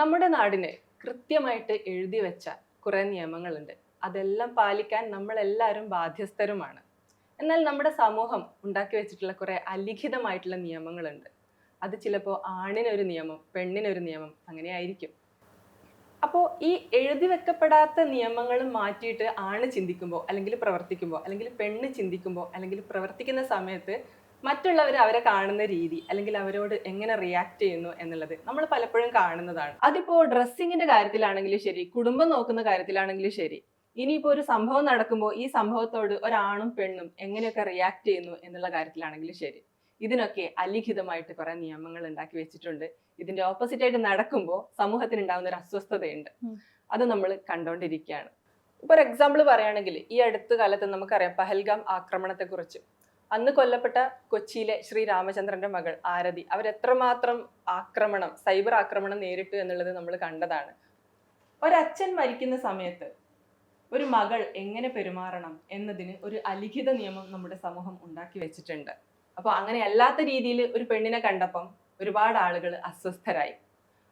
നമ്മുടെ നാടിന് കൃത്യമായിട്ട് എഴുതി വെച്ച കുറെ നിയമങ്ങളുണ്ട്. അതെല്ലാം പാലിക്കാൻ നമ്മളെല്ലാവരും ബാധ്യസ്ഥരുമാണ്. എന്നാൽ നമ്മുടെ സമൂഹം ഉണ്ടാക്കി വെച്ചിട്ടുള്ള കുറെ അലിഖിതമായിട്ടുള്ള നിയമങ്ങളുണ്ട്. അത് ചിലപ്പോൾ ആണിനൊരു നിയമം, പെണ്ണിനൊരു നിയമം, അങ്ങനെ ആയിരിക്കും. അപ്പോൾ ഈ എഴുതി വെക്കപ്പെടാത്ത നിയമങ്ങൾ മാറ്റിയിട്ട് ആണ് ചിന്തിക്കുമ്പോൾ അല്ലെങ്കിൽ പ്രവർത്തിക്കുമ്പോൾ അല്ലെങ്കിൽ പെണ്ണ് ചിന്തിക്കുമ്പോൾ അല്ലെങ്കിൽ പ്രവർത്തിക്കുന്ന സമയത്ത് മറ്റുള്ളവർ അവരെ കാണുന്ന രീതി അല്ലെങ്കിൽ അവരോട് എങ്ങനെ റിയാക്ട് ചെയ്യുന്നു എന്നുള്ളത് നമ്മൾ പലപ്പോഴും കാണുന്നതാണ്. അതിപ്പോ ഡ്രസ്സിങ്ങിന്റെ കാര്യത്തിലാണെങ്കിലും ശരി, കുടുംബം നോക്കുന്ന കാര്യത്തിലാണെങ്കിലും ശരി, ഇനിയിപ്പോ ഒരു സംഭവം നടക്കുമ്പോൾ ഈ സംഭവത്തോട് ഒരാണും പെണ്ണും എങ്ങനെയൊക്കെ റിയാക്ട് ചെയ്യുന്നു എന്നുള്ള കാര്യത്തിലാണെങ്കിലും ശരി, ഇതിനൊക്കെ അലിഖിതമായിട്ട് കുറെ നിയമങ്ങൾ ഉണ്ടാക്കി വെച്ചിട്ടുണ്ട്. ഇതിന്റെ ഓപ്പോസിറ്റ് ആയിട്ട് നടക്കുമ്പോൾ സമൂഹത്തിന് ഉണ്ടാകുന്ന ഒരു അസ്വസ്ഥതയുണ്ട്. അത് നമ്മൾ കണ്ടോണ്ടിരിക്കുകയാണ്. ഇപ്പൊ ഒരു എക്സാമ്പിൾ പറയുകയാണെങ്കിൽ, ഈ അടുത്ത കാലത്ത് നമുക്കറിയാം പഹൽഗാം ആക്രമണത്തെ കുറിച്ച്. അന്ന് കൊല്ലപ്പെട്ട കൊച്ചിയിലെ ശ്രീ രാമചന്ദ്രന്റെ മകൾ ആരതി അവരെത്രമാത്രം സൈബർ ആക്രമണം നേരിട്ടു എന്നുള്ളത് നമ്മൾ കണ്ടതാണ്. ഒരച്ഛൻ മരിക്കുന്ന സമയത്ത് ഒരു മകൾ എങ്ങനെ പെരുമാറണം എന്നതിന് ഒരു അലിഖിത നിയമം നമ്മുടെ സമൂഹം ഉണ്ടാക്കി വെച്ചിട്ടുണ്ട്. അപ്പൊ അങ്ങനെ അല്ലാത്ത രീതിയിൽ ഒരു പെണ്ണിനെ കണ്ടപ്പം ഒരുപാട് ആളുകൾ അസ്വസ്ഥരായി.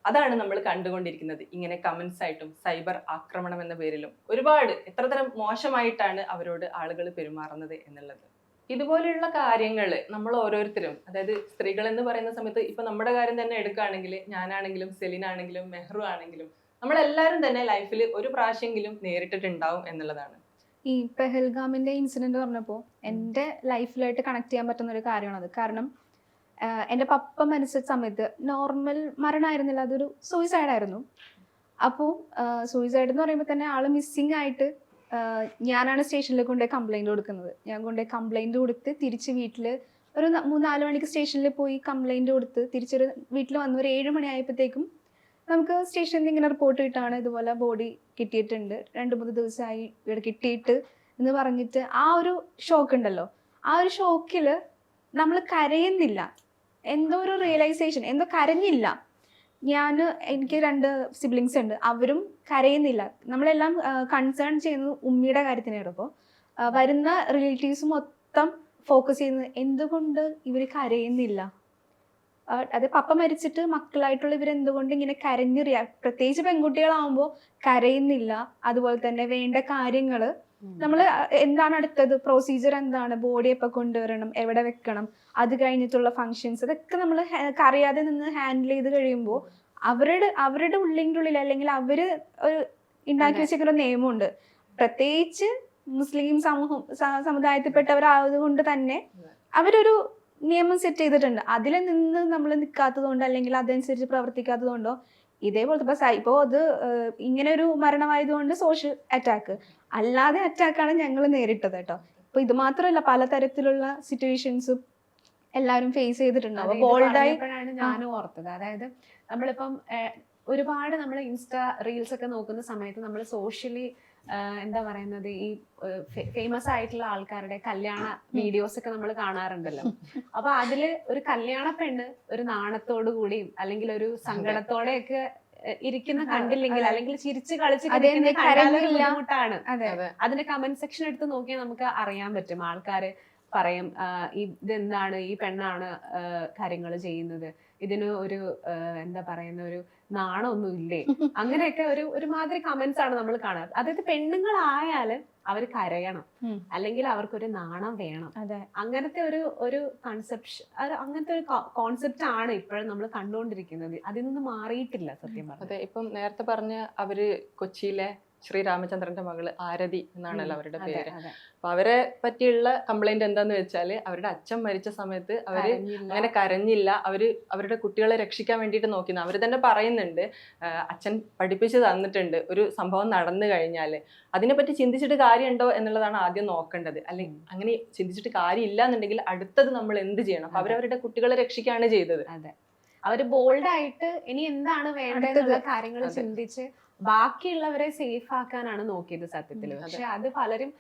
അതാണ് നമ്മൾ കണ്ടുകൊണ്ടിരിക്കുന്നത്. ഇങ്ങനെ കമന്റ്സ് ആയിട്ടും സൈബർ ആക്രമണം എന്ന പേരിലും ഒരുപാട് എത്രതരം മോശമായിട്ടാണ് അവരോട് ആളുകൾ പെരുമാറുന്നത് എന്നുള്ളത്. ഇതുപോലെയുള്ള കാര്യങ്ങൾ നമ്മൾ ഓരോരുത്തരും, അതായത് സ്ത്രീകൾ എന്ന് പറയുന്ന സമയത്ത് ഇപ്പൊ നമ്മുടെ കാര്യം തന്നെ എടുക്കുകയാണെങ്കിൽ, ഞാനാണെങ്കിലും സെലിനാണെങ്കിലും മെഹ്റു ആണെങ്കിലും നമ്മളെല്ലാവരും തന്നെ ലൈഫിൽ ഒരു പ്രാവശ്യമെങ്കിലും നേരിട്ടിട്ടുണ്ടാവും എന്നുള്ളതാണ്. ഈ പെഹൽഗാമിന്റെ ഇൻസിഡന്റ് പറഞ്ഞപ്പോൾ എൻ്റെ ലൈഫിലായിട്ട് കണക്ട് ചെയ്യാൻ പറ്റുന്ന ഒരു കാര്യമാണത്. കാരണം എൻ്റെ പപ്പ മരിച്ച സമയത്ത് നോർമൽ മരണമായിരുന്നില്ല, അതൊരു സൂയിസൈഡ് ആയിരുന്നു. അപ്പോൾ സൂയിസൈഡ് എന്ന് പറയുമ്പോൾ തന്നെ ആള് മിസ്സിങ് ആയിട്ട് ഞാനാണ് സ്റ്റേഷനിൽ കൊണ്ടുപോയി കംപ്ലൈൻറ്റ് കൊടുക്കുന്നത്. ഞാൻ കൊണ്ടുപോയി കംപ്ലൈൻറ്റ് കൊടുത്ത് തിരിച്ച് വീട്ടിൽ ഒരു 3-4 മണിക്ക് സ്റ്റേഷനിൽ പോയി കംപ്ലൈൻറ്റ് കൊടുത്ത് തിരിച്ചൊരു വീട്ടിൽ വന്ന് ഒരു 7 മണി ആയപ്പോഴത്തേക്കും നമുക്ക് സ്റ്റേഷനിൽ ഇങ്ങനെ റിപ്പോർട്ട് കിട്ടാണ്, ഇതുപോലെ ബോഡി കിട്ടിയിട്ടുണ്ട്, 2-3 ദിവസമായി ഇവിടെ കിട്ടിയിട്ട് എന്ന് പറഞ്ഞിട്ട്. ആ ഒരു ഷോക്ക് ഉണ്ടല്ലോ, ആ ഒരു ഷോക്കിൽ നമ്മൾ കരയുന്നില്ല, എന്തോ ഒരു റിയലൈസേഷൻ, എന്തോ കരഞ്ഞില്ല. എനിക്ക് 2 സിബ്ലിങ്സ് ഉണ്ട്, അവരും കരയുന്നില്ല. നമ്മളെല്ലാം കൺസേൺ ചെയ്യുന്നത് ഉമ്മിയുടെ കാര്യത്തിനാണ്. അപ്പോൾ വരുന്ന റിലേറ്റീവ്സ് മൊത്തം ഫോക്കസ് ചെയ്യുന്നത് എന്തുകൊണ്ട് ഇവർ കരയുന്നില്ല, അത് പപ്പ മരിച്ചിട്ട് മക്കളായിട്ടുള്ള ഇവരെന്തുകൊണ്ട് ഇങ്ങനെ കരഞ്ഞ് പ്രത്യേകിച്ച് പെൺകുട്ടികളാവുമ്പോൾ കരയുന്നില്ല. അതുപോലെ തന്നെ വേണ്ട കാര്യങ്ങൾ നമ്മൾ എന്താണ് അടുത്തത് പ്രൊസീജിയർ, എന്താണ് ബോഡി എപ്പോൾ കൊണ്ടുവരണം, എവിടെ വെക്കണം, അത് കഴിഞ്ഞിട്ടുള്ള ഫങ്ഷൻസ്, അതൊക്കെ നമ്മൾ അറിയാതെ നിന്ന് ഹാൻഡിൽ ചെയ്ത് കഴിയുമ്പോൾ അവരുടെ ഉള്ളിൻ്റെ അല്ലെങ്കിൽ അവര് ഒരു ഉണ്ടാക്കി വെച്ചിരിക്കുന്ന നിയമമുണ്ട്. പ്രത്യേകിച്ച് മുസ്ലിം സമുദായത്തിൽപ്പെട്ടവരായത് കൊണ്ട് തന്നെ അവരൊരു നിയമം സെറ്റ് ചെയ്തിട്ടുണ്ട്. അതിൽ നിന്ന് നമ്മൾ നിൽക്കാത്തത് കൊണ്ട് അല്ലെങ്കിൽ അതനുസരിച്ച് പ്രവർത്തിക്കാത്തത് കൊണ്ടോ ഇതേപോലത്തെ ഇപ്പോൾ അത് ഇങ്ങനെ ഒരു മരണമായതുകൊണ്ട് സോഷ്യൽ അറ്റാക്ക്, അല്ലാതെ അറ്റാക്കാണ് ഞങ്ങൾ നേരിട്ടത് കേട്ടോ. ഇപ്പൊ ഇത് മാത്രമല്ല, പലതരത്തിലുള്ള സിറ്റുവേഷൻസും എല്ലാവരും ഫേസ് ചെയ്തിട്ടുണ്ടാവും. ബോൾഡായി ഞാനും ഓർത്തത്, അതായത് നമ്മളിപ്പം ഒരുപാട് നമ്മൾ ഇൻസ്റ്റാ റീൽസ് ഒക്കെ നോക്കുന്ന സമയത്ത് നമ്മൾ സോഷ്യലി എന്താ പറയുന്നത്, ഈ ഫേമസ് ആയിട്ടുള്ള ആൾക്കാരുടെ കല്യാണ വീഡിയോസ് ഒക്കെ നമ്മൾ കാണാറുണ്ടല്ലോ. അപ്പൊ അതില് ഒരു കല്യാണ പെണ്ണ് ഒരു നാണത്തോടു കൂടിയും അല്ലെങ്കിൽ ഒരു സങ്കടത്തോടെയൊക്കെ ഇരിക്കുന്ന കണ്ടില്ലെങ്കിൽ, അല്ലെങ്കിൽ ചിരിച്ച് കളിച്ച് ബുദ്ധിമുട്ടാണ്. അതിന്റെ കമന്റ് സെക്ഷൻ എടുത്ത് നോക്കിയാൽ നമുക്ക് അറിയാൻ പറ്റും. ആൾക്കാര് പറയും ഇതെന്താണ്, ഈ പെണ്ണാണ് കാര്യങ്ങൾ ചെയ്യുന്നത്, ഇതിന് ഒരു എന്താ പറയുന്ന ഒരു നാണമൊന്നും ഇല്ലേ, അങ്ങനെയൊക്കെ ഒരുമാതിരി കമന്റ്സ് ആണ് നമ്മൾ കാണാറ്. അതായത് പെണ്ണുങ്ങളായാല് അവർ കരയണം, അല്ലെങ്കിൽ അവർക്കൊരു നാണം വേണം, അങ്ങനത്തെ ഒരു കൺസെപ്റ്റ്, അങ്ങനത്തെ ഒരു കോൺസെപ്റ്റ് ആണ് ഇപ്പോഴും നമ്മൾ കണ്ടുകൊണ്ടിരിക്കുന്നത്. അതിൽ നിന്ന് മാറിയിട്ടില്ല സത്യം പറഞ്ഞത്. അതെ, ഇപ്പം നേരത്തെ പറഞ്ഞ അവര് കൊച്ചിയിലെ ശ്രീ രാമചന്ദ്രന്റെ മകള് ആരതി എന്നാണല്ലോ അവരുടെ പേര്. അപ്പൊ അവരെ പറ്റിയുള്ള കംപ്ലൈന്റ് എന്താന്ന് വെച്ചാല്, അവരുടെ അച്ഛൻ മരിച്ച സമയത്ത് അവര് അങ്ങനെ കരഞ്ഞില്ല, അവരുടെ കുട്ടികളെ രക്ഷിക്കാൻ വേണ്ടിയിട്ട് നോക്കിയിരുന്നു. അവര് തന്നെ പറയുന്നുണ്ട്, അച്ഛൻ പഠിപ്പിച്ചു തന്നിട്ടുണ്ട്, ഒരു സംഭവം നടന്നു കഴിഞ്ഞാല് അതിനെപ്പറ്റി ചിന്തിച്ചിട്ട് കാര്യമുണ്ടോ എന്നുള്ളതാണ് ആദ്യം നോക്കേണ്ടത്. അല്ലെങ്കിൽ അങ്ങനെ ചിന്തിച്ചിട്ട് കാര്യമില്ല എന്നുണ്ടെങ്കിൽ അടുത്തത് നമ്മൾ എന്ത് ചെയ്യണം. അപ്പൊ അവരവരുടെ കുട്ടികളെ രക്ഷിക്കുകയാണ് ചെയ്തത്. അതെ, അവര് ബോൾഡായിട്ട് ഇനി എന്താണ് വേണ്ടതെന്നുള്ള കാര്യങ്ങൾ ചിന്തിച്ച് ബാക്കിയുള്ളവരെ സേഫ് ആക്കാനാണ് നോക്കിയത് സത്യത്തില്. പക്ഷെ അത് പലരും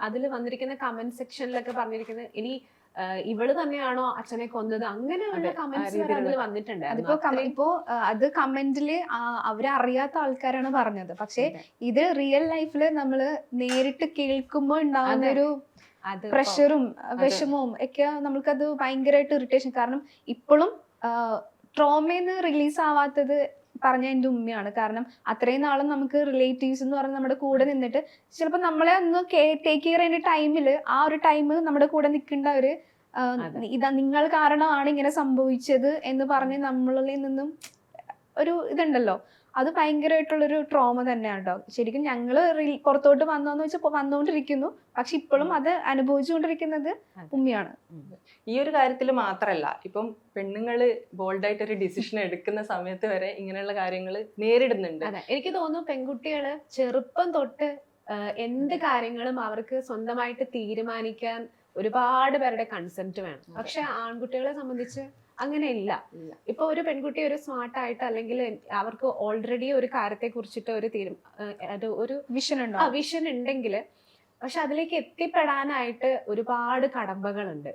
അതിൽ വന്നിരിക്കുന്ന കമന്റ് സെക്ഷനിലൊക്കെ പറഞ്ഞിരിക്കുന്നത് ഇനി ഇവള് തന്നെയാണോ അച്ഛനെ കൊന്നത്, അങ്ങനെയുള്ള കമന്റ്സ് അതിൽ വന്നിട്ടുണ്ട്. ഇപ്പോ അത് കമന്റില് അവരറിയാത്ത ആൾക്കാരാണ് പറഞ്ഞത്. പക്ഷെ ഇത് റിയൽ ലൈഫില് നമ്മള് നേരിട്ട് കേൾക്കുമ്പോ ഉണ്ടാവുന്ന ഒരു പ്രഷറും വിഷമവും ഒക്കെ നമുക്കത് ഭയങ്കരമായിട്ട് ഇറിറ്റേഷൻ. കാരണം ഇപ്പോഴും ട്രോമന്ന് റിലീസ് ആവാത്തത് പറഞ്ഞ എൻ്റെ ഉമ്മയാണ്. കാരണം അത്രയും നാളും നമുക്ക് റിലേറ്റീവ്സ് എന്ന് പറഞ്ഞ് നമ്മുടെ കൂടെ നിന്നിട്ട് ചിലപ്പോൾ നമ്മളെ ഒന്ന് ടേക്ക് കെയർ ചെയ്യുന്ന ടൈമിൽ ആ ഒരു ടൈം നമ്മുടെ കൂടെ നിൽക്കേണ്ടവര് ഇതാ നിങ്ങൾ കാരണമാണ് ഇങ്ങനെ സംഭവിച്ചത് എന്ന് പറഞ്ഞ് നമ്മളിൽ നിന്നും ഒരു ഇതുണ്ടല്ലോ, അത് ഭയങ്കരമായിട്ടുള്ളൊരു ട്രോമ തന്നെയാണ് കേട്ടോ. ശരിക്കും ഞങ്ങള് പുറത്തോട്ട് വന്നോന്ന് വെച്ചാൽ വന്നുകൊണ്ടിരിക്കുന്നു, പക്ഷെ ഇപ്പോഴും അത് അനുഭവിച്ചുകൊണ്ടിരിക്കുന്നത് ഉമ്മയാണ്. ഈ ഒരു കാര്യത്തിൽ മാത്രമല്ല, ഇപ്പം പെണ്ണുങ്ങള് ബോൾഡായിട്ട് ഒരു ഡിസിഷൻ എടുക്കുന്ന സമയത്ത് വരെ ഇങ്ങനെയുള്ള കാര്യങ്ങൾ നേരിടുന്നുണ്ട്. അതെ, എനിക്ക് തോന്നുന്നു പെൺകുട്ടികള് ചെറുപ്പം തൊട്ട് എന്ത് കാര്യങ്ങളും അവർക്ക് സ്വന്തമായിട്ട് തീരുമാനിക്കാൻ ഒരുപാട് പേരുടെ കൺസെന്റ് വേണം. പക്ഷെ ആൺകുട്ടികളെ സംബന്ധിച്ച് അങ്ങനെയില്ല. ഇപ്പൊ ഒരു പെൺകുട്ടി ഒരു സ്മാർട്ടായിട്ട് അല്ലെങ്കിൽ അവർക്ക് ഓൾറെഡി ഒരു കാര്യത്തെ കുറിച്ചിട്ട് ഒരു വിഷൻ ഉണ്ടെങ്കിൽ പക്ഷെ അതിലേക്ക് എത്തിപ്പെടാനായിട്ട് ഒരുപാട് കടമ്പകളുണ്ട്.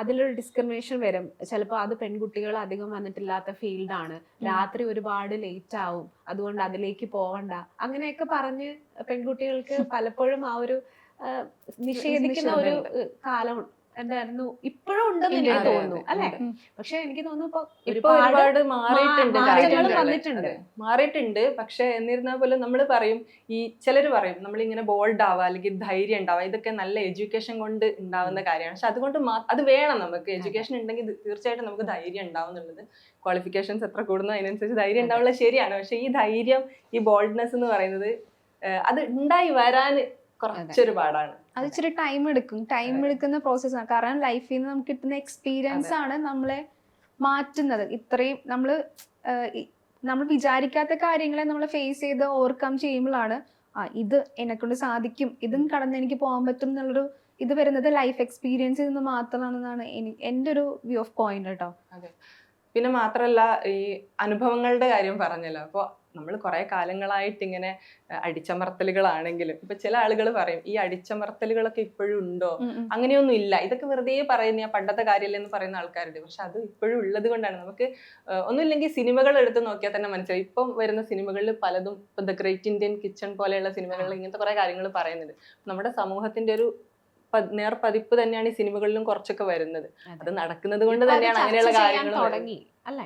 അതിലൊരു ഡിസ്ക്രിമിനേഷൻ വരും. ചിലപ്പോൾ അത് പെൺകുട്ടികൾ അധികം വന്നിട്ടില്ലാത്ത ഫീൽഡാണ്, രാത്രി ഒരുപാട് ലേറ്റ് ആവും, അതുകൊണ്ട് അതിലേക്ക് പോവണ്ട, അങ്ങനെയൊക്കെ പറഞ്ഞ് പെൺകുട്ടികൾക്ക് പലപ്പോഴും ആ ഒരു നിഷേധിക്കുന്ന ഒരു കാലം എന്തായിരുന്നു ഇപ്പോഴും ഉണ്ടെന്ന് എനിക്ക് തോന്നുന്നു, അല്ലെ? പക്ഷെ എനിക്ക് തോന്നുന്നു ഇപ്പൊ ഒരുപാട് വന്നിട്ടുണ്ട്. മാറിയിട്ടുണ്ട്. പക്ഷെ എന്നിരുന്നാൽ പോലും നമ്മൾ പറയും, ഈ ചിലർ പറയും നമ്മളിങ്ങനെ ബോൾഡ് ആവുക അല്ലെങ്കിൽ ധൈര്യം ഉണ്ടാവുക ഇതൊക്കെ നല്ല എഡ്യൂക്കേഷൻ കൊണ്ട് ഉണ്ടാവുന്ന കാര്യമാണ്. പക്ഷെ അതുകൊണ്ട് അത് വേണം. നമുക്ക് എഡ്യൂക്കേഷൻ ഉണ്ടെങ്കിൽ തീർച്ചയായിട്ടും നമുക്ക് ധൈര്യം ഉണ്ടാവും എന്നുള്ളത്. ക്വാളിഫിക്കേഷൻസ് എത്ര കൂടുന്നു അതിനനുസരിച്ച് ധൈര്യം ഉണ്ടാവുള്ളത് ശരിയാണ്. പക്ഷെ ഈ ധൈര്യം, ഈ ബോൾഡ്നെസ് എന്ന് പറയുന്നത് അത് ഉണ്ടായി വരാൻ കുറച്ചൊരു പാടാണ്. അത് ഇച്ചിരി ടൈം എടുക്കുന്ന പ്രോസസ്സാണ്. കാരണം ലൈഫിൽ നിന്ന് നമുക്ക് കിട്ടുന്ന എക്സ്പീരിയൻസ് ആണ് നമ്മളെ മാറ്റുന്നത്. ഇത്രയും നമ്മൾ വിചാരിക്കാത്ത കാര്യങ്ങളെ നമ്മൾ ഫേസ് ചെയ്ത് ഓവർകം ചെയ്യുമ്പോഴാണ് ഇത് എന്നെക്കൊണ്ട് സാധിക്കും, ഇതും കടന്ന് എനിക്ക് പോകാൻ പറ്റും എന്നുള്ളൊരു ഇത് വരുന്നത് ലൈഫ് എക്സ്പീരിയൻസിൽ നിന്ന് മാത്രമാണെന്നാണ് എൻ്റെ ഒരു വ്യൂ ഓഫ് പോയിന്റ് കേട്ടോ. അതെ. പിന്നെ മാത്രമല്ല, ഈ അനുഭവങ്ങളുടെ കാര്യം പറഞ്ഞല്ലോ, അപ്പോൾ നമ്മൾ കുറെ കാലങ്ങളായിട്ട് ഇങ്ങനെ അടിച്ചമർത്തലുകളാണെങ്കിലും ഇപ്പൊ ചില ആളുകൾ പറയും ഈ അടിച്ചമർത്തലുകളൊക്കെ ഇപ്പോഴും ഉണ്ടോ, അങ്ങനെയൊന്നും ഇല്ല, ഇതൊക്കെ വെറുതെ പറയുന്ന പണ്ടത്തെ കാര്യമല്ലേ എന്ന് പറയുന്ന ആൾക്കാരുണ്ട്. പക്ഷെ അത് ഇപ്പോഴും ഉള്ളത് കൊണ്ടാണ്. നമുക്ക് ഒന്നുമില്ലെങ്കിൽ സിനിമകൾ എടുത്ത് നോക്കിയാൽ തന്നെ മനസ്സിലായി. ഇപ്പം വരുന്ന സിനിമകളിൽ പലതും ഇപ്പൊ ദ ഗ്രേറ്റ് ഇന്ത്യൻ കിച്ചൺ പോലെയുള്ള സിനിമകളിൽ ഇങ്ങനത്തെ കുറെ കാര്യങ്ങൾ പറയുന്നുണ്ട്. നമ്മുടെ സമൂഹത്തിന്റെ ഒരു നേർപതിപ്പ് തന്നെയാണ് ഈ സിനിമകളിലും കുറച്ചൊക്കെ വരുന്നത്. അത് നടക്കുന്നത് കൊണ്ട് തന്നെയാണ് അങ്ങനെയുള്ള കാര്യങ്ങൾ തുടങ്ങി, അല്ലെ?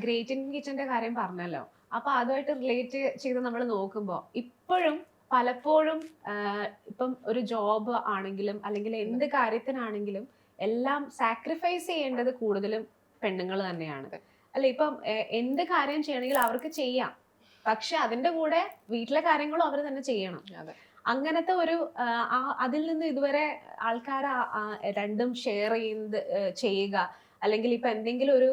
ഗ്രേറ്റ് ഇന്ത്യൻ കിച്ചന്റെ കാര്യം പറഞ്ഞല്ലോ, അപ്പൊ അതുമായിട്ട് റിലേറ്റ് ചെയ്ത് നമ്മൾ നോക്കുമ്പോ ഇപ്പോഴും പലപ്പോഴും ഇപ്പം ഒരു ജോബ് ആണെങ്കിലും അല്ലെങ്കിൽ എന്ത് കാര്യത്തിനാണെങ്കിലും എല്ലാം സാക്രിഫൈസ് ചെയ്യേണ്ടത് കൂടുതലും പെണ്ണുങ്ങൾ തന്നെയാണ്, അല്ലെ? ഇപ്പം എന്ത് കാര്യം ചെയ്യണമെങ്കിൽ അവർക്ക് ചെയ്യാം, പക്ഷെ അതിന്റെ കൂടെ വീട്ടിലെ കാര്യങ്ങളും അവർ തന്നെ ചെയ്യണം. അങ്ങനത്തെ ഒരു അതിൽ നിന്ന് ഇതുവരെ ആൾക്കാർ രണ്ടും ഷെയർ ചെയ്യുക, അല്ലെങ്കിൽ ഇപ്പൊ എന്തെങ്കിലും ഒരു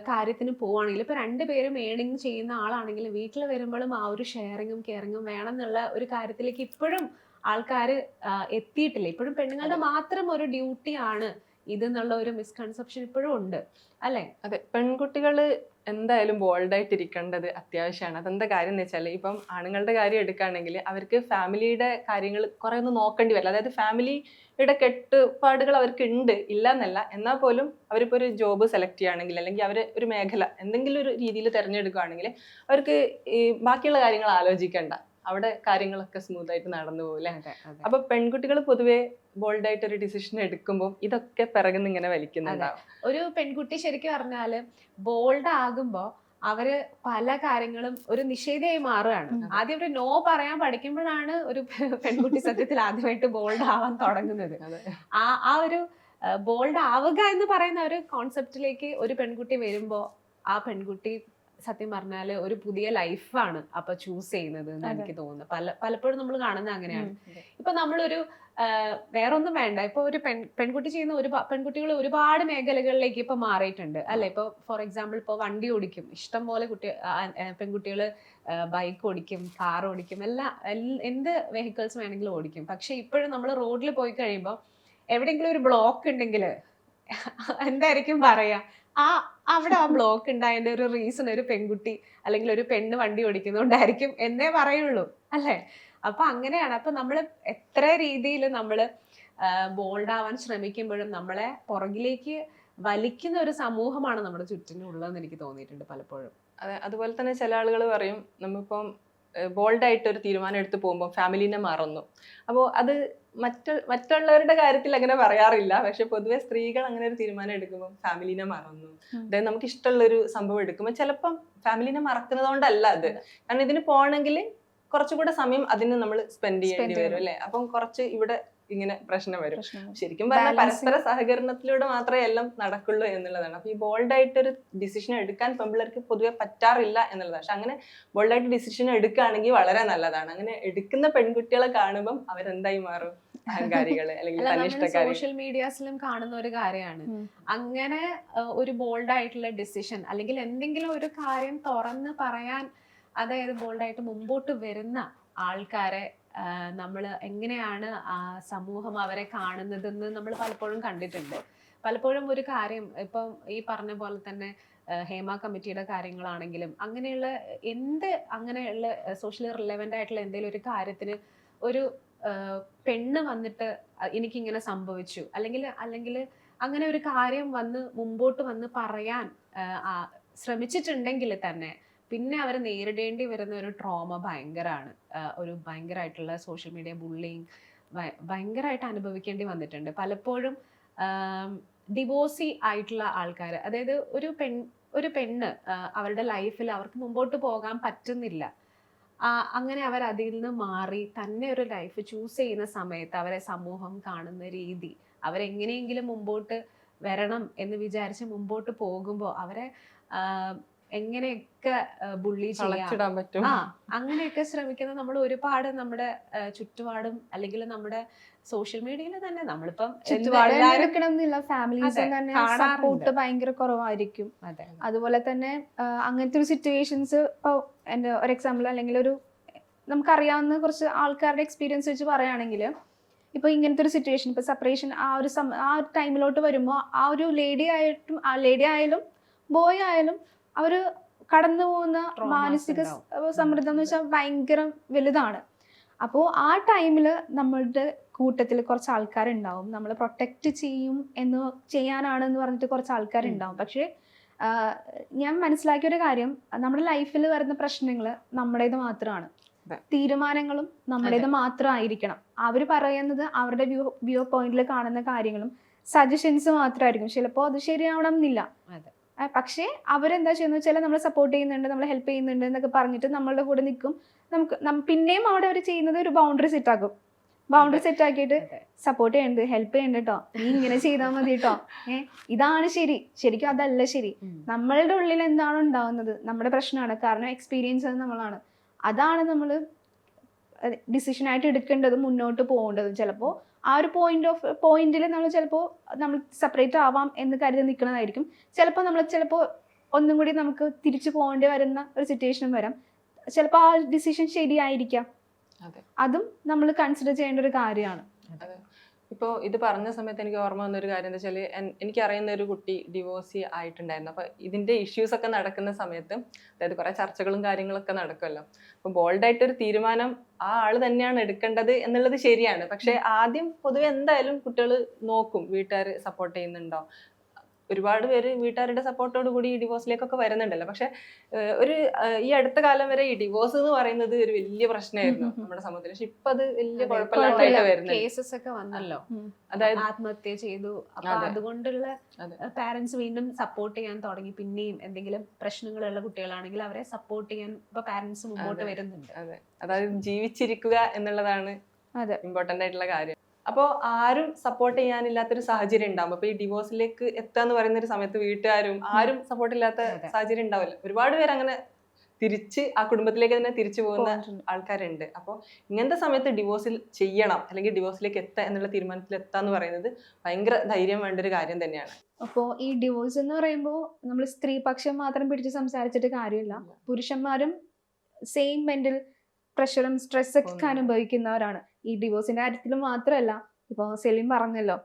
കാര്യത്തിന് പോവാണെങ്കിൽ ഇപ്പൊ രണ്ടുപേരും ഏണിങ് ചെയ്യുന്ന ആളാണെങ്കിൽ വീട്ടിൽ വരുമ്പോഴും ആ ഒരു ഷെയറിങ്ങും കെയറിങ്ങും വേണം എന്നുള്ള ഒരു കാര്യത്തിലേക്ക് ഇപ്പോഴും ആൾക്കാർ എത്തിയിട്ടില്ല. ഇപ്പോഴും പെണ്ണുങ്ങളുടെ മാത്രം ഒരു ഡ്യൂട്ടി ആണ് ഇതെന്നുള്ള ഒരു മിസ്കൺസെപ്ഷൻ ഇപ്പോഴും ഉണ്ട്, അല്ലെ? അതെ, പെൺകുട്ടികള് എന്തായാലും ബോൾഡായിട്ടിരിക്കേണ്ടത് അത്യാവശ്യമാണ്. അതെന്താ കാര്യം എന്ന് വെച്ചാൽ, ഇപ്പം ആണുങ്ങളുടെ കാര്യം എടുക്കുകയാണെങ്കിൽ അവർക്ക് ഫാമിലിയുടെ കാര്യങ്ങൾ കുറെ ഒന്ന് നോക്കേണ്ടി വരില്ല. അതായത് ഫാമിലിയുടെ കെട്ടുപാടുകൾ അവർക്ക് ഉണ്ട്, ഇല്ല എന്നല്ല. എന്നാൽ പോലും അവരിപ്പോൾ ഒരു ജോബ് സെലക്ട് ചെയ്യുകയാണെങ്കിൽ അല്ലെങ്കിൽ അവർ ഒരു മേഖല എന്തെങ്കിലും ഒരു രീതിയിൽ തിരഞ്ഞെടുക്കുകയാണെങ്കിൽ അവർക്ക് ഈ ബാക്കിയുള്ള കാര്യങ്ങൾ ആലോചിക്കേണ്ട, അവിടെ കാര്യങ്ങളൊക്കെ സ്മൂത്ത് ആയിട്ട് നടന്നു പോകില്ലേ. അപ്പൊ പെൺകുട്ടികൾ പൊതുവെ ബോൾഡായിട്ട് ഒരു ഡിസിഷൻ എടുക്കുമ്പോൾ ഇതൊക്കെ പിറകുന്ന് ഇങ്ങനെ വലിക്കുന്നുണ്ടാവും. ഒരു പെൺകുട്ടി ശരിക്കും പറഞ്ഞാല് ബോൾഡ് ആകുമ്പോ അവര് പല കാര്യങ്ങളും ഒരു നിഷേധയായി മാറുകയാണ്. ആദ്യം ഒരു നോ പറയാൻ പഠിക്കുമ്പോഴാണ് ഒരു പെൺകുട്ടി സത്യത്തിൽ ആദ്യമായിട്ട് ബോൾഡ് ആവാൻ തുടങ്ങുന്നത്. ആ ഒരു ബോൾഡ് ആവുക എന്ന് പറയുന്ന ഒരു കോൺസെപ്റ്റിലേക്ക് ഒരു പെൺകുട്ടി വരുമ്പോ ആ പെൺകുട്ടി സത്യം പറഞ്ഞാല് ഒരു പുതിയ ലൈഫാണ് അപ്പൊ ചൂസ് ചെയ്യുന്നത് എന്ന് എനിക്ക് തോന്നുന്നു. പലപ്പോഴും നമ്മൾ കാണുന്നത് അങ്ങനെയാണ്. ഇപ്പൊ നമ്മളൊരു വേറൊന്നും വേണ്ട, ഇപ്പൊ ഒരു പെൺകുട്ടി ചെയ്യുന്ന പെൺകുട്ടികൾ ഒരുപാട് മേഖലകളിലേക്ക് ഇപ്പൊ മാറിയിട്ടുണ്ട്, അല്ലെ? ഇപ്പൊ ഫോർ എക്സാമ്പിൾ ഇപ്പൊ വണ്ടി ഓടിക്കും, ഇഷ്ടം പോലെ പെൺകുട്ടികള് ബൈക്ക് ഓടിക്കും, കാർ ഓടിക്കും, എന്ത് വെഹിക്കിൾസ് വേണമെങ്കിലും ഓടിക്കും. പക്ഷെ ഇപ്പോഴും നമ്മൾ റോഡിൽ പോയി കഴിയുമ്പോൾ എവിടെയെങ്കിലും ഒരു ബ്ലോക്ക് ഉണ്ടെങ്കിൽ എന്തായിരിക്കും പറയാ? അവിടെ ആ ബ്ലോക്ക് ഉണ്ടായതിന്റെ ഒരു റീസൺ ഒരു പെൺകുട്ടി അല്ലെങ്കിൽ ഒരു പെണ്ണ് വണ്ടി ഓടിക്കുന്നതുകൊണ്ടായിരിക്കും എന്നേ പറയുള്ളൂ, അല്ലെ? അപ്പൊ അങ്ങനെയാണ്. അപ്പൊ നമ്മള് എത്ര രീതിയിൽ നമ്മള് ബോൾഡ് ആവാൻ ശ്രമിക്കുമ്പോഴും നമ്മളെ പുറകിലേക്ക് വലിക്കുന്ന ഒരു സമൂഹമാണ് നമ്മുടെ ചുറ്റിനും ഉള്ളതെന്ന് എനിക്ക് തോന്നിയിട്ടുണ്ട് പലപ്പോഴും. അതെ, അതുപോലെ തന്നെ ചില ആളുകൾ പറയും നമ്മളിപ്പം ബോൾഡായിട്ട് ഒരു തീരുമാനം എടുത്ത് പോകുമ്പോൾ ഫാമിലിനെ മറന്നു. അപ്പോൾ അത് മറ്റുള്ളവരുടെ കാര്യത്തിൽ അങ്ങനെ പറയാറില്ല. പക്ഷെ പൊതുവെ സ്ത്രീകൾ അങ്ങനെ ഒരു തീരുമാനം എടുക്കുമ്പോൾ ഫാമിലിനെ മറന്നു, അതായത് നമുക്ക് ഇഷ്ടമുള്ള ഒരു സംഭവം എടുക്കുമ്പോൾ ചിലപ്പം ഫാമിലിനെ മറക്കുന്നത് കൊണ്ടല്ല അത്. കാരണം ഇതിന് പോകണമെങ്കിൽ കുറച്ചുകൂടെ സമയം അതിന് നമ്മൾ സ്പെൻഡ് ചെയ്യേണ്ടി വരും അല്ലെ. അപ്പം കുറച്ച് ഇവിടെ ഇങ്ങനെ പ്രശ്നം വരും. ശരിക്കും പറഞ്ഞാൽ പരസ്പര സഹകരണത്തിലൂടെ മാത്രമേ എല്ലാം നടക്കുള്ളൂ എന്നുള്ളതാണ്. അപ്പൊ ഈ ബോൾഡായിട്ടൊരു ഡിസിഷൻ എടുക്കാൻ പെമ്പിള്ളേർക്ക് പൊതുവെ പറ്റാറില്ല എന്നുള്ളതാണ്. പക്ഷെ അങ്ങനെ ബോൾഡായിട്ട് ഡിസിഷൻ എടുക്കുകയാണെങ്കിൽ വളരെ നല്ലതാണ്. അങ്ങനെ എടുക്കുന്ന പെൺകുട്ടികളെ കാണുമ്പോൾ അവരെന്തായി മാറും? അഹങ്കാരികള് അല്ലെങ്കിൽ സോഷ്യൽ മീഡിയാസിലും കാണുന്ന ഒരു കാര്യമാണ്. അങ്ങനെ ഒരു ബോൾഡ് ആയിട്ടുള്ള ഡിസിഷൻ അല്ലെങ്കിൽ എന്തെങ്കിലും ഒരു കാര്യം തുറന്ന് പറയാൻ, അതായത് ബോൾഡായിട്ട് മുമ്പോട്ട് വരുന്ന ആൾക്കാരെ നമ്മൾ എങ്ങനെയാണ് സമൂഹം അവരെ കാണുന്നതെന്ന് നമ്മൾ പലപ്പോഴും കണ്ടിട്ടുണ്ട്. പലപ്പോഴും ഒരു കാര്യം ഇപ്പം ഈ പറഞ്ഞ പോലെ തന്നെ ഹേമ കമ്മിറ്റിയുടെ കാര്യങ്ങളാണെങ്കിലും അങ്ങനെയുള്ള അങ്ങനെയുള്ള സോഷ്യലി റിലവൻ്റ് ആയിട്ടുള്ള എന്തെങ്കിലും ഒരു കാര്യത്തിന് ഒരു പെണ്ണ് വന്നിട്ട് എനിക്കിങ്ങനെ സംഭവിച്ചു അല്ലെങ്കിൽ അങ്ങനെ ഒരു കാര്യം മുമ്പോട്ട് വന്ന് പറയാൻ ശ്രമിച്ചിട്ടുണ്ടെങ്കിൽ തന്നെ പിന്നെ അവർ നേരിടേണ്ടി വരുന്ന ഒരു ട്രോമ ഭയങ്കരമാണ്. ഒരു ഭയങ്കരമായിട്ടുള്ള സോഷ്യൽ മീഡിയ ബുള്ളിങ് ഭയങ്കരമായിട്ട് അനുഭവിക്കേണ്ടി വന്നിട്ടുണ്ട്. പലപ്പോഴും ഡിവോഴ്സി ആയിട്ടുള്ള ആൾക്കാർ, അതായത് ഒരു പെണ്ണ് അവരുടെ ലൈഫിൽ അവർക്ക് മുമ്പോട്ട് പോകാൻ പറ്റുന്നില്ല, അങ്ങനെ അവർ അതിൽ നിന്ന് മാറി തന്നെ ഒരു ലൈഫ് ചൂസ് ചെയ്യുന്ന സമയത്ത് അവരെ സമൂഹം കാണുന്ന രീതി, അവരെങ്ങനെയെങ്കിലും മുമ്പോട്ട് വരണം എന്ന് വിചാരിച്ച് മുമ്പോട്ട് പോകുമ്പോൾ അവരെ എങ്ങനെയൊക്കെ ബുള്ളി ചെയ്യാൻ പറ്റും, അങ്ങനെയൊക്കെ ശ്രമിക്കുന്ന നമ്മൾ ഒരുപാട് നമ്മുടെ ചുറ്റുപാടും അല്ലെങ്കിൽ നമ്മുടെ സോഷ്യൽ മീഡിയയിൽ തന്നെ നമ്മളിപ്പം ഫാമിലീസും തന്നെ സപ്പോർട്ട് ഭയങ്കര കുറവായിരിക്കും. അതുപോലെ തന്നെ അങ്ങനത്തെ ഒരു സിറ്റുവേഷൻസ് ഇപ്പൊ എന്റെ ഒരു എക്സാമ്പിൾ അല്ലെങ്കിൽ ഒരു നമുക്കറിയാവുന്ന കുറച്ച് ആൾക്കാരുടെ എക്സ്പീരിയൻസ് വെച്ച് പറയുകയാണെങ്കിൽ, ഇപ്പൊ ഇങ്ങനത്തെ ഒരു സിറ്റുവേഷൻ, ഇപ്പൊ സെപ്പറേഷൻ ആ ഒരു ടൈമിലോട്ട് വരുമ്പോൾ ആ ഒരു ലേഡി ആയാലും ബോയ് ആയാലും അവര് കടന്നു പോകുന്ന മാനസിക സമ്മർദ്ദം എന്ന് വെച്ചാൽ ഭയങ്കര വലുതാണ്. അപ്പോൾ ആ ടൈമിൽ നമ്മളുടെ കൂട്ടത്തിൽ കുറച്ച് ആൾക്കാരുണ്ടാവും, നമ്മൾ പ്രൊട്ടക്റ്റ് ചെയ്യാനാണെന്ന് പറഞ്ഞിട്ട് കുറച്ച് ആൾക്കാരുണ്ടാവും. പക്ഷേ ഞാൻ മനസ്സിലാക്കിയ ഒരു കാര്യം, നമ്മുടെ ലൈഫിൽ വരുന്ന പ്രശ്നങ്ങൾ നമ്മുടേത് മാത്രമാണ്, തീരുമാനങ്ങളും നമ്മുടേത് മാത്രമായിരിക്കണം. അവർ പറയുന്നത് അവരുടെ വ്യൂ പോയിന്റിൽ കാണുന്ന കാര്യങ്ങളും സജഷൻസ് മാത്രമായിരിക്കും. ചിലപ്പോൾ അത് ശരിയാവണം എന്നില്ല. പക്ഷേ അവരെന്താ ചെയ്യുന്നത് വെച്ചാൽ നമ്മളെ സപ്പോർട്ട് ചെയ്യുന്നുണ്ട്, നമ്മളെ ഹെൽപ്പ് ചെയ്യുന്നുണ്ട് എന്നൊക്കെ പറഞ്ഞിട്ട് നമ്മളുടെ കൂടെ നിൽക്കും. പിന്നെയും അവിടെ അവർ ചെയ്യുന്നത് ഒരു ബൗണ്ടറി സെറ്റ് ആക്കും. ബൗണ്ടറി സെറ്റ് ആക്കിയിട്ട് സപ്പോർട്ട് ചെയ്യണ്ട്, ഹെൽപ്പ് ചെയ്യണ്ട കേട്ടോ, നീ ഇങ്ങനെ ചെയ്താൽ മതി കേട്ടോ, ഇതാണ് ശരിക്കും അതല്ല ശരി. നമ്മളുടെ ഉള്ളിൽ എന്താണോ ഉണ്ടാവുന്നത് നമ്മുടെ പ്രശ്നമാണ്. കാരണം എക്സ്പീരിയൻസ് നമ്മളാണ്. അതാണ് നമ്മൾ ഡിസിഷനായിട്ട് എടുക്കേണ്ടതും മുന്നോട്ട് പോകേണ്ടതും. ചിലപ്പോൾ ആ ഒരു പോയിന്റിൽ നമ്മൾ സെപ്പറേറ്റ് ആവാം എന്ന് കരുതി നിൽക്കുന്നതായിരിക്കും. ചിലപ്പോൾ ഒന്നും കൂടി നമുക്ക് തിരിച്ചു പോകേണ്ടി വരുന്ന ഒരു സിറ്റുവേഷനും വരാം. ചിലപ്പോൾ ആ ഡിസിഷൻ ശരിയായിരിക്കാം. അതും നമ്മൾ കൺസിഡർ ചെയ്യേണ്ട ഒരു കാര്യമാണ്. ഇപ്പോൾ ഇത് പറഞ്ഞ സമയത്ത് എനിക്ക് ഓർമ്മ വന്ന ഒരു കാര്യം എന്താ വെച്ചാൽ, എനിക്കറിയുന്ന ഒരു കുട്ടി ഡിവോഴ്സി ആയിട്ടുണ്ടായിരുന്നു. അപ്പോൾ ഇതിൻ്റെ ഇഷ്യൂസ് ഒക്കെ നടക്കുന്ന സമയത്ത്, അതായത് കുറേ ചർച്ചകളും കാര്യങ്ങളൊക്കെ നടക്കുമല്ലോ. അപ്പോൾ ബോൾഡായിട്ടൊരു തീരുമാനം ആ ആള് തന്നെയാണ് എടുക്കേണ്ടത് എന്നുള്ളത് ശരിയാണ്. പക്ഷെ ആദ്യം പൊതുവെ എന്തായാലും കുട്ടികൾ നോക്കും വീട്ടുകാർ സപ്പോർട്ട് ചെയ്യുന്നുണ്ടോ. ഒരുപാട് പേര് വീട്ടുകാരുടെ സപ്പോർട്ടോട് കൂടി ഈ ഡിവോഴ്സിലേക്കൊക്കെ വരുന്നുണ്ടല്ലോ. പക്ഷെ ഈ അടുത്ത കാലം വരെ ഈ ഡിവോഴ്സ് എന്ന് പറയുന്നത് ഒരു വലിയ പ്രശ്നമായിരുന്നു നമ്മുടെ സമൂഹത്തിൽ. പക്ഷെ ഇപ്പൊ അത് വലിയ കുഴപ്പമില്ലാണ്ടായിട്ട് വരുന്നത്. കേസസ് ഒക്കെ വന്നല്ലോ, അതായത് ആത്മഹത്യ ചെയ്തു. അപ്പൊ അതുകൊണ്ടുള്ള പാരന്റ്സ് വീണ്ടും സപ്പോർട്ട് ചെയ്യാൻ തുടങ്ങി. പിന്നെയും എന്തെങ്കിലും പ്രശ്നങ്ങളുള്ള കുട്ടികളാണെങ്കിൽ അവരെ സപ്പോർട്ട് ചെയ്യാൻ ഇപ്പൊ പാരന്റ്സ് മുമ്പോട്ട് വരുന്നുണ്ട്. അതെ, അതായത് ജീവിച്ചിരിക്കുക എന്നുള്ളതാണ് ഇമ്പോർട്ടന്റ് ആയിട്ടുള്ള കാര്യം. അപ്പോൾ ആരും സപ്പോർട്ട് ചെയ്യാനില്ലാത്തൊരു സാഹചര്യം ഉണ്ടാവും. അപ്പൊ ഈ ഡിവോഴ്സിലേക്ക് എത്താന്ന് പറയുന്ന ഒരു സമയത്ത് വീട്ടുകാരും ആരും സപ്പോർട്ട് ഇല്ലാത്ത സാഹചര്യം ഉണ്ടാവില്ല. ഒരുപാട് പേര് അങ്ങനെ തിരിച്ച് ആ കുടുംബത്തിലേക്ക് തന്നെ തിരിച്ചു പോകുന്ന ആൾക്കാരുണ്ട്. അപ്പോൾ ഇങ്ങനത്തെ സമയത്ത് ഡിവോഴ്സിൽ ചെയ്യണം അല്ലെങ്കിൽ ഡിവോഴ്സിലേക്ക് എത്താം എന്നുള്ള തീരുമാനത്തിൽ എത്താന്ന് പറയുന്നത് ഭയങ്കര ധൈര്യം വേണ്ട ഒരു കാര്യം തന്നെയാണ്. അപ്പോൾ ഈ ഡിവോഴ്സ് എന്ന് പറയുമ്പോൾ നമ്മൾ സ്ത്രീപക്ഷം മാത്രം പിടിച്ച് സംസാരിച്ചിട്ട് കാര്യമില്ല. പുരുഷന്മാരും സെയിം മെന്റൽ പ്രഷറും സ്ട്രെസ്സൊക്കെ അനുഭവിക്കുന്നവരാണ്. ഈ ഡിവോഴ്സിന്റെ കാര്യത്തിൽ മാത്രമല്ല, ഇപ്പോൾ സെലിം പറഞ്ഞല്ലോ,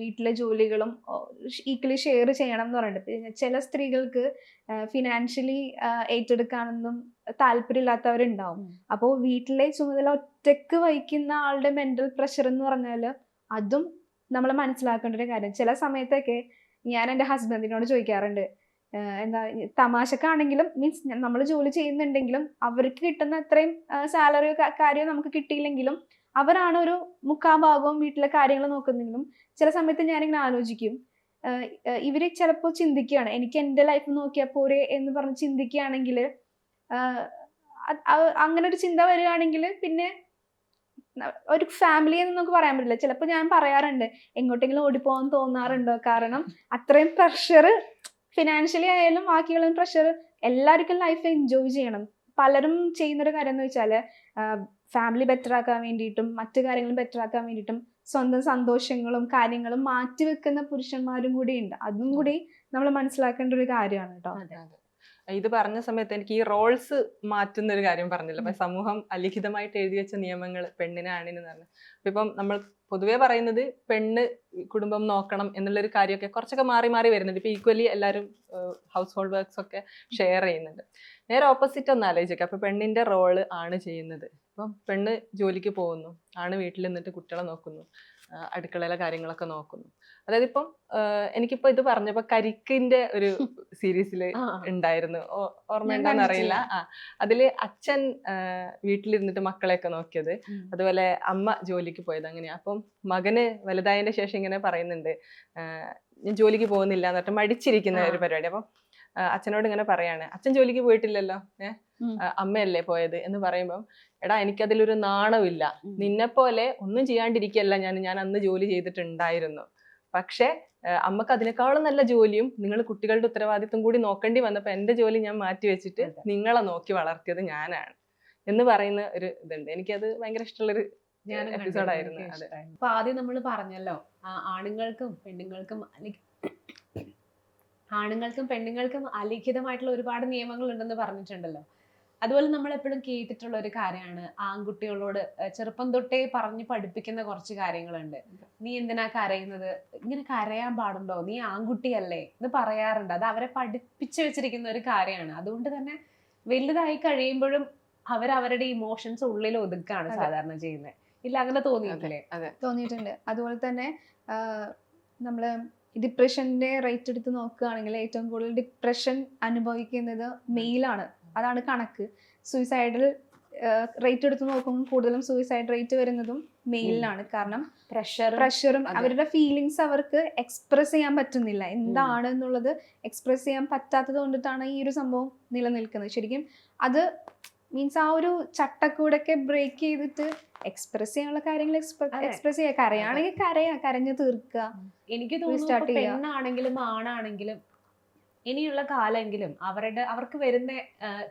വീട്ടിലെ ജോലികളും ഈക്വലി ഷെയർ ചെയ്യണം എന്ന് പറഞ്ഞിട്ട് ചില സ്ത്രീകൾക്ക് ഫിനാൻഷ്യലി ഏറ്റെടുക്കാനൊന്നും താല്പര്യമില്ലാത്തവരുണ്ടാവും. അപ്പോൾ വീട്ടിലെ ചുമതല ഒറ്റക്ക് വഹിക്കുന്ന ആളുടെ മെന്റൽ പ്രഷർ എന്ന് പറഞ്ഞാൽ അതും നമ്മൾ മനസ്സിലാക്കേണ്ട ഒരു കാര്യം. ചില സമയത്തൊക്കെ ഞാൻ എൻ്റെ ഹസ്ബൻഡിനോട് ചോദിക്കാറുണ്ട്, എന്താ തമാശക്കാണെങ്കിലും മീൻസ് നമ്മൾ ജോലി ചെയ്യുന്നുണ്ടെങ്കിലും അവർക്ക് കിട്ടുന്ന അത്രയും സാലറിയോ കാര്യമോ നമുക്ക് കിട്ടിയില്ലെങ്കിലും അവരാണ് ഒരു മുക്കാൽ ഭാഗവും വീട്ടിലെ കാര്യങ്ങൾ നോക്കുന്നെങ്കിലും ചില സമയത്ത് ഞാനിങ്ങനെ ആലോചിക്കും, ഇവര് ചിലപ്പോൾ ചിന്തിക്കുകയാണ് എനിക്ക് എൻ്റെ ലൈഫ് നോക്കിയാൽ പോരെ എന്ന് പറഞ്ഞ് ചിന്തിക്കുകയാണെങ്കിൽ, അങ്ങനെ ഒരു ചിന്ത വരികയാണെങ്കിൽ പിന്നെ ഒരു ഫാമിലി എന്ന് നമുക്ക് പറയാൻ പറ്റില്ല. ചിലപ്പോൾ ഞാൻ പറയാറുണ്ട് എങ്ങോട്ടെങ്കിലും ഓടിപ്പോകാൻ തോന്നാറുണ്ടോ, കാരണം അത്രയും പ്രഷർ ഫിനാൻഷ്യലി ആയാലും ബാക്കിയുള്ള പ്രഷർ. എല്ലാവർക്കും ലൈഫ് എൻജോയ് ചെയ്യണം. പലരും ചെയ്യുന്നൊരു കാര്യം എന്ന് വെച്ചാൽ ഫാമിലി ബെറ്റർ ആക്കാൻ വേണ്ടിയിട്ടും മറ്റു കാര്യങ്ങളും ബെറ്റർ ആക്കാൻ വേണ്ടിയിട്ടും സ്വന്തം സന്തോഷങ്ങളും കാര്യങ്ങളും മാറ്റിവെക്കുന്ന പുരുഷന്മാരും കൂടി ഉണ്ട്. അതും കൂടി നമ്മൾ മനസ്സിലാക്കേണ്ട ഒരു കാര്യമാണ് കേട്ടോ. ഇത് പറഞ്ഞ സമയത്ത് എനിക്ക് ഈ റോൾസ് മാറ്റുന്ന ഒരു കാര്യം പറഞ്ഞില്ല. അപ്പൊ സമൂഹം അലിഖിതമായിട്ട് എഴുതി വെച്ച നിയമങ്ങൾ പെണ്ണിന് ആണിന് പറഞ്ഞു. അപ്പൊ ഇപ്പം നമ്മൾ പൊതുവെ പറയുന്നത് പെണ്ണ് കുടുംബം നോക്കണം എന്നുള്ളൊരു കാര്യമൊക്കെ കുറച്ചൊക്കെ മാറി മാറി വരുന്നുണ്ട്. ഇപ്പൊ ഈക്വലി എല്ലാവരും ഹൗസ് ഹോൾഡ് വർക്ക്സ് ഒക്കെ ഷെയർ ചെയ്യുന്നുണ്ട്. നേരെ ഓപ്പോസിറ്റ് ഒന്ന് ആലോചിക്കുക. അപ്പൊ പെണ്ണിന്റെ റോള് ആണ് ചെയ്യുന്നത്. ഇപ്പം പെണ്ണ് ജോലിക്ക് പോകുന്നു, ആണ് വീട്ടിൽ നിന്നിട്ട് കുട്ടികളെ നോക്കുന്നു, അടുക്കളയിലെ കാര്യങ്ങളൊക്കെ നോക്കുന്നു. അതായത് ഇപ്പം എനിക്കിപ്പോ ഇത് പറഞ്ഞപ്പോ കരിക്കിന്റെ ഒരു സീരീസിൽ ഉണ്ടായിരുന്നു, ഓർമ്മയുണ്ടോന്ന് അറിയില്ല. അതില് അച്ഛൻ വീട്ടിലിരുന്നിട്ട് മക്കളെയൊക്കെ നോക്കിയത്, അതുപോലെ അമ്മ ജോലിക്ക് പോയത് അങ്ങനെയാ. അപ്പം മകന് വലുതായതിന്റെ ശേഷം ഇങ്ങനെ പറയുന്നുണ്ട്, ഞാൻ ജോലിക്ക് പോകുന്നില്ല എന്നിട്ട് മടിച്ചിരിക്കുന്ന ഒരു പരിപാടി. അപ്പം അച്ഛനോട് ഇങ്ങനെ പറയാണ്, അച്ഛൻ ജോലിക്ക് പോയിട്ടില്ലല്ലോ, അമ്മയല്ലേ പോയത് എന്ന് പറയുമ്പം, എടാ എനിക്കതിലൊരു നാണമില്ല, നിന്നെ പോലെ ഒന്നും ചെയ്യാണ്ടിരിക്കല്ല ഞാൻ അന്ന് ജോലി ചെയ്തിട്ടുണ്ടായിരുന്നു. പക്ഷെ അമ്മക്ക് അതിനേക്കാളും നല്ല ജോലിയും നിങ്ങൾ കുട്ടികളുടെ ഉത്തരവാദിത്വം കൂടി നോക്കേണ്ടി വന്നപ്പോ എന്റെ ജോലി ഞാൻ മാറ്റി വെച്ചിട്ട് നിങ്ങളെ നോക്കി വളർത്തിയത് ഞാനാണ് എന്ന് പറയുന്ന ഒരു ഇതുണ്ട്. എനിക്കത് ഭയങ്കര ഇഷ്ടമുള്ളൊരു എപ്പിസോഡായിരുന്നു. അപ്പൊ ആദ്യം നമ്മൾ പറഞ്ഞല്ലോ, ആണുങ്ങൾക്കും പെണ്ണുങ്ങൾക്കും അലിഖിതമായിട്ടുള്ള ഒരുപാട് നിയമങ്ങൾ ഉണ്ടെന്ന് പറഞ്ഞിട്ടുണ്ടല്ലോ. അതുപോലെ നമ്മൾ എപ്പോഴും കേട്ടിട്ടുള്ള ഒരു കാര്യമാണ്, ആൺകുട്ടികളോട് ചെറുപ്പം തൊട്ടേ പറഞ്ഞ് പഠിപ്പിക്കുന്ന കുറച്ച് കാര്യങ്ങളുണ്ട്. നീ എന്തിനാ കരയുന്നത്, ഇങ്ങനെ കരയാൻ പാടുണ്ടോ, നീ ആൺകുട്ടിയല്ലേ എന്ന് പറയാറുണ്ട്. അത് അവരെ പഠിപ്പിച്ചു വെച്ചിരിക്കുന്ന ഒരു കാര്യമാണ്. അതുകൊണ്ട് തന്നെ വലുതായി കഴിയുമ്പോഴും അവരവരുടെ ഇമോഷൻസ് ഉള്ളിൽ ഒതുക്കാണ് സാധാരണ ചെയ്യുന്നത്. ഇല്ല, അങ്ങനെ തോന്നിയിട്ടില്ലേ? തോന്നിയിട്ടുണ്ട്. അതുപോലെ തന്നെ നമ്മള് ഡിപ്രഷന്റെ റേറ്റ് എടുത്ത് നോക്കുകയാണെങ്കിൽ ഏറ്റവും കൂടുതൽ ഡിപ്രഷൻ അനുഭവിക്കുന്നത് മെയിലാണ്. അതാണ് കണക്ക്. സൂയിസൈഡൽ റേറ്റ് എടുത്ത് നോക്കുമ്പോൾ കൂടുതലും സൂയിസൈഡ് റേറ്റ് വരുന്നതും മെയിലിനാണ്. കാരണം പ്രഷറും അവരുടെ ഫീലിങ്സ് അവർക്ക് എക്സ്പ്രസ് ചെയ്യാൻ പറ്റുന്നില്ല. എന്താണ് എന്നുള്ളത് എക്സ്പ്രസ് ചെയ്യാൻ പറ്റാത്തത് കൊണ്ടിട്ടാണ് ഈ ഒരു സംഭവം നിലനിൽക്കുന്നത്. ശരിക്കും അത് മീൻസ് ആ ഒരു ചട്ടക്കൂടൊക്കെ ബ്രേക്ക് ചെയ്തിട്ട് എക്സ്പ്രസ് ചെയ്യാനുള്ള കാര്യങ്ങൾ എക്സ്പ്രസ് ചെയ്യുക. കരയാണെങ്കിൽ കരഞ്ഞു തീർക്കുക. എനിക്ക് തോന്നുന്നു പെണ്ണാണെങ്കിലും ആണാണെങ്കിലും ഇനിയുള്ള കാലെങ്കിലും അവർക്ക് വരുന്ന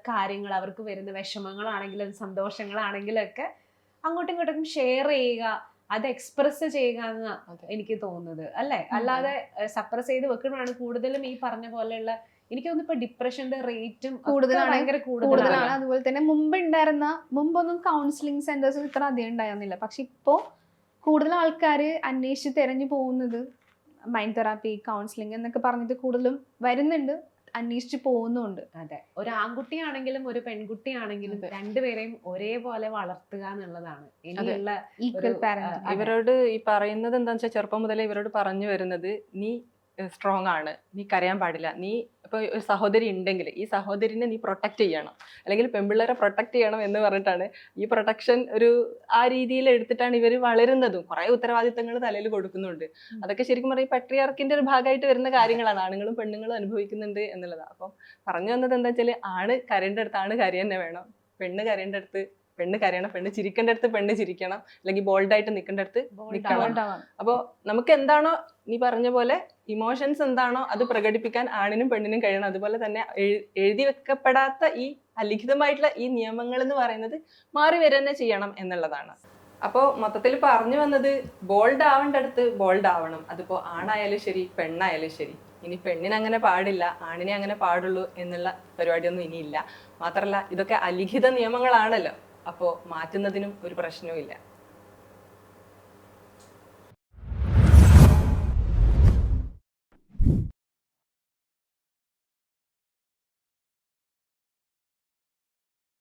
കാര്യങ്ങൾ, അവർക്ക് വരുന്ന വിഷമങ്ങളാണെങ്കിലും സന്തോഷങ്ങളാണെങ്കിലും ഒക്കെ അങ്ങോട്ടും ഇങ്ങോട്ടും ഷെയർ ചെയ്യുക, അത് എക്സ്പ്രസ് ചെയ്യുക എന്ന് എനിക്ക് തോന്നുന്നത് അല്ലേ. അല്ലാതെ സപ്രസ് ചെയ്ത് വെക്കുന്നതാണ് കൂടുതലും ഈ പറഞ്ഞ പോലെയുള്ള. എനിക്ക് തോന്നുന്നു ഇപ്പൊ ഡിപ്രഷന്റെ റേറ്റും ഭയങ്കര കൂടുതലാണ്. അതുപോലെ തന്നെ മുമ്പൊന്നും കൗൺസിലിംഗ് സെന്റേഴ്സ് ഇത്ര അധികം ഉണ്ടായിരുന്നില്ല. പക്ഷെ ഇപ്പോ കൂടുതൽ ആൾക്കാർ അന്വേഷിച്ച് തെരഞ്ഞു പോകുന്നത് മൈൻഡ് തെറാപ്പി, കൗൺസിലിംഗ് എന്നൊക്കെ പറഞ്ഞിട്ട് കൂടുതലും വരുന്നുണ്ട്, അന്വേഷിച്ച് പോകുന്നുണ്ട്. അതെ, ഒരു ആൺകുട്ടിയാണെങ്കിലും ഒരു പെൺകുട്ടിയാണെങ്കിലും രണ്ടുപേരെയും ഒരേപോലെ വളർത്തുക എന്നുള്ളതാണ് ഇനിയുള്ള ഈക്വൽ പാരന്റ്. ഇവരോട് ഈ പറയുന്നത് എന്താണെന്ന് വെച്ചാൽ, ചെറുപ്പം മുതലേ ഇവരോട് പറഞ്ഞു വരുന്നത്, നീ സ്ട്രോങ് ആണ്, നീ കരയാൻ പാടില്ല. നീ ഇപ്പോൾ ഒരു സഹോദരി ഉണ്ടെങ്കിൽ ഈ സഹോദരിനെ നീ പ്രൊട്ടക്ട് ചെയ്യണം, അല്ലെങ്കിൽ പെൺപിള്ളേരെ പ്രൊട്ടക്ട് ചെയ്യണം എന്ന് പറഞ്ഞിട്ടാണ് ഈ പ്രൊട്ടക്ഷൻ ഒരു ആ രീതിയിൽ എടുത്തിട്ടാണ് ഇവർ വളരുന്നതും. കുറേ ഉത്തരവാദിത്തങ്ങൾ തലയിൽ കൊടുക്കുന്നുണ്ട്. അതൊക്കെ ശരിക്കും പറഞ്ഞാൽ പാട്രിയാർക്കിന്റെ ഒരു ഭാഗമായിട്ട് വരുന്ന കാര്യങ്ങളാണ്, ആണുങ്ങളും പെണ്ണുങ്ങളും അനുഭവിക്കുന്നുണ്ട് എന്നുള്ളതാണ്. അപ്പം പറഞ്ഞു വന്നത് എന്താ വെച്ചാൽ, ആണ് കരയേണ്ട അടുത്ത് ആണ് കരയ തന്നെ വേണം, പെണ്ണ് കരയേണ്ട അടുത്ത് പെണ്ണ് കരയണം, പെണ്ണ് ചിരിക്കേണ്ട അടുത്ത് പെണ്ണ് ചിരിക്കണം, അല്ലെങ്കിൽ ബോൾഡായിട്ട് നിൽക്കേണ്ട അടുത്ത് നിൽക്കണം. അപ്പോൾ നമുക്ക് എന്താണോ നീ പറഞ്ഞ പോലെ ഇമോഷൻസ് എന്താണോ അത് പ്രകടിപ്പിക്കാൻ ആണിനും പെണ്ണിനും കഴിയണം. അതുപോലെ തന്നെ എഴുതി വെക്കപ്പെടാത്ത ഈ അലിഖിതമായിട്ടുള്ള ഈ നിയമങ്ങൾ എന്ന് പറയുന്നത് മാറി വരെ തന്നെ ചെയ്യണം എന്നുള്ളതാണ്. അപ്പോൾ മൊത്തത്തിൽ പറഞ്ഞു വന്നത്, ബോൾഡ് ആവേണ്ട അടുത്ത് ബോൾഡ് ആവണം. അതിപ്പോൾ ആണായാലും ശരി പെണ്ണായാലും ശരി. ഇനി പെണ്ണിന് അങ്ങനെ പാടില്ല, ആണിനെ അങ്ങനെ പാടുള്ളൂ എന്നുള്ള പരിപാടിയൊന്നും ഇനിയില്ല. മാത്രമല്ല ഇതൊക്കെ അലിഖിത നിയമങ്ങളാണല്ലോ, അപ്പോൾ മാറ്റുന്നതിനും ഒരു പ്രശ്നവും ഇല്ല.